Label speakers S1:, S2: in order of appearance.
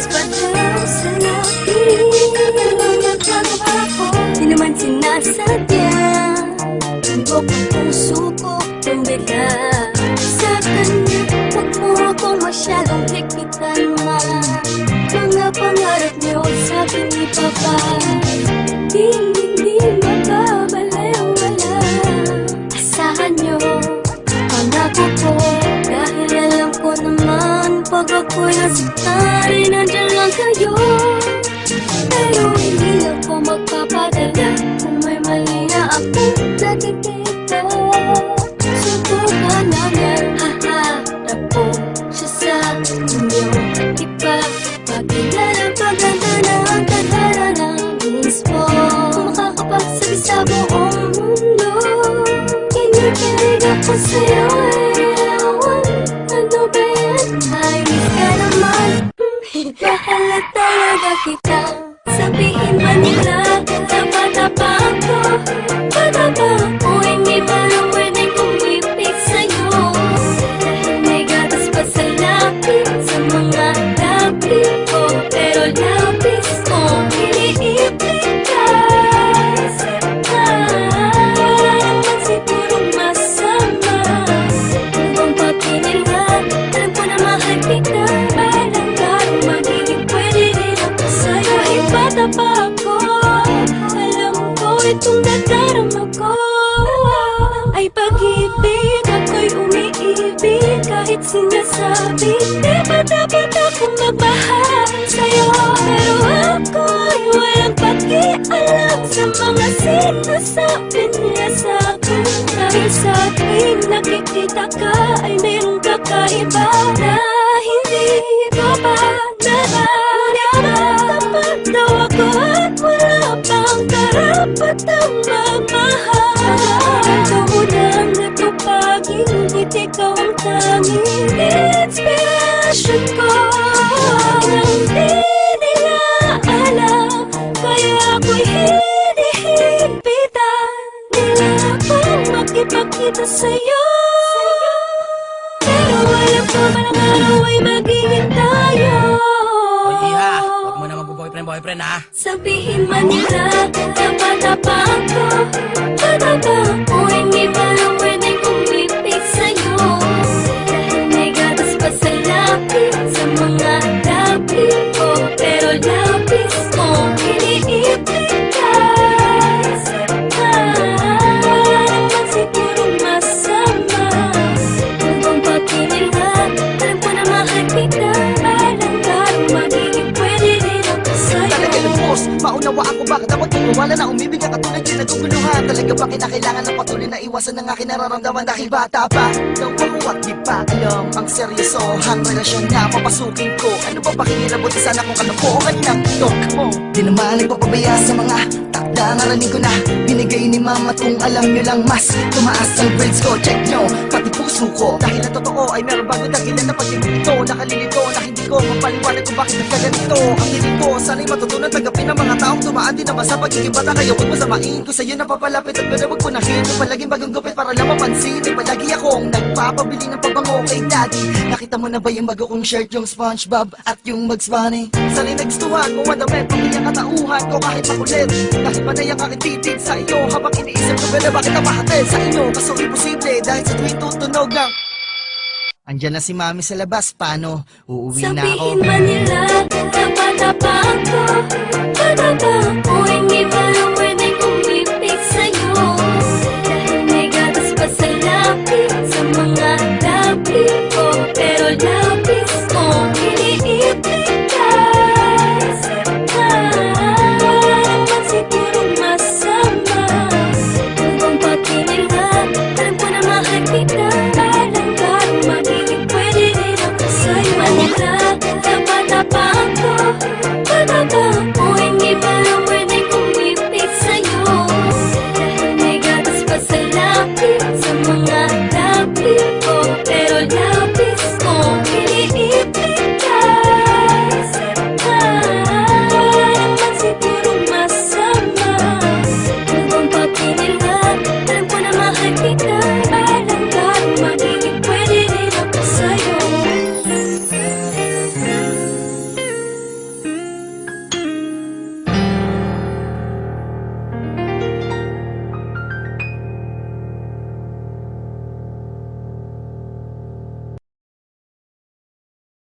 S1: oras pa daw sa lapis. Nagkagawa ko, di naman sinasadya. Tundok ang puso ko, tumbila sa kanya. Huwag mo akong masyadong hikitan, ma. Mga pangarap niyo sa akin ipapa. Hindi magbabalewala. Asahan niyo, pangako ko. Dahil alam ko naman, pag ako'y nasaktan, ay nandyan lang kayo. Pero hindi ako magpapadala kung may mali na akong nakikita. Subukan naman, haharap ko siya sa inyo. Iba, pakilala paganda na ang tadhana ng mismo. Kung makakapagsabi sa buong mundo, kinikilig ako sa'yo. Ano ba yan? Ayos ka naman. Mahal talaga kita. Sabihin ba nila, tapa-tapa ako? Patapa ako, hindi ba lang pwedeng kumipit sa'yo? Dahil may gatas pa sa lapis, sa mga lapis ko. Pero lapis ko, iniipit ka. Isip ka, wala naman sigurong masama. Kung pakinilhan, alam ko na mahal kita. Balang laro magiging pwede rin ako sa'yo. Kahit bata pa ako, alam ko itong nadarama ko ay pag-ibig. Ako'y umiibig kahit sinasabi, di ba dapat akong magmahal sa'yo? Pero ako'y walang pakialam sa mga sinasabi nila sa'kin. Dahil sa tuwing nakikita ka ay mayroong kakaiba na hindi ko pa nararamdaman. Tapat daw ako at wala pang karapatang magmahal. Ikaw lang natupagin, ngunit ikaw ang tanging inspirasyon ko. Nang di nila alam, kaya ako'y hinihipitan nila akong makipagkita sa'yo. Pero alam ko man ang araw ay magiging tayo.
S2: O iha, huwag mo na mag-boyfriend ha.
S1: Sabihin man nila, tapa-tapa ako. Patapa ako, hindi ba lang pwedeng kumipit sa'yo? Dahil may gatas pa sa lapis, sa mga lapis ko. Pero lapis ko, iniipit ka. Isip ka, wala naman sigurong masama. Kung pakinilhan, alam ko na mahal kita. Balang laro magiging pwede rin ako sa'yo.
S3: Talaga lubos, maunawa ako bakit ako tumawala na umibig ang katulad yung naguguluhan. Talaga ba kinakailangan ng patuloy na iwasan ng aking nararamdaman dahil bata pa daw ako at di pa alam ang seryosohang relasyon na papasukin ko. Ano ba pakikirabuti sana kung kalokohan ng tok mo? Di naman nagpapabaya sa mga takda ngaranin ko na binigay ni mama. Kung alam nyo lang mas tumaas ang grades ko, check nyo pati puso ko. Dahil ang totoo ay meron bago dakilan na pag-ibig ito. Nakalilito na hindi ko mapaliwanag kung bakit nagkaganito. Ang hiling ko sana'y matutunan tanggapin ng mga taong dumaan din naman sa pagiging bata. Kaya huwag masamain ko sa'yo napapalapit at gano'n huwag punahin yung palaging bagong gupit para lang mapansin. Ay palagi akong nagpapabili ng pabango kay daddy. Nakita mo na ba yung bago kong shirt, yung SpongeBob at yung Bugs Bunny? Sana'y nagustuhan mo ang damit, pamilyang katauhan ko kahit makulit. Dahil panay ang aking titig sa iyo habang iniisip ko ba bakit napahatid sa inyo. Kaso imposible dahil sa tuwing tutunog ng andyan na si mami sa labas, paano? Uuwi na ako.
S1: Sabihin man nila, tapa-tapa ako. Patapa ako, hindi ba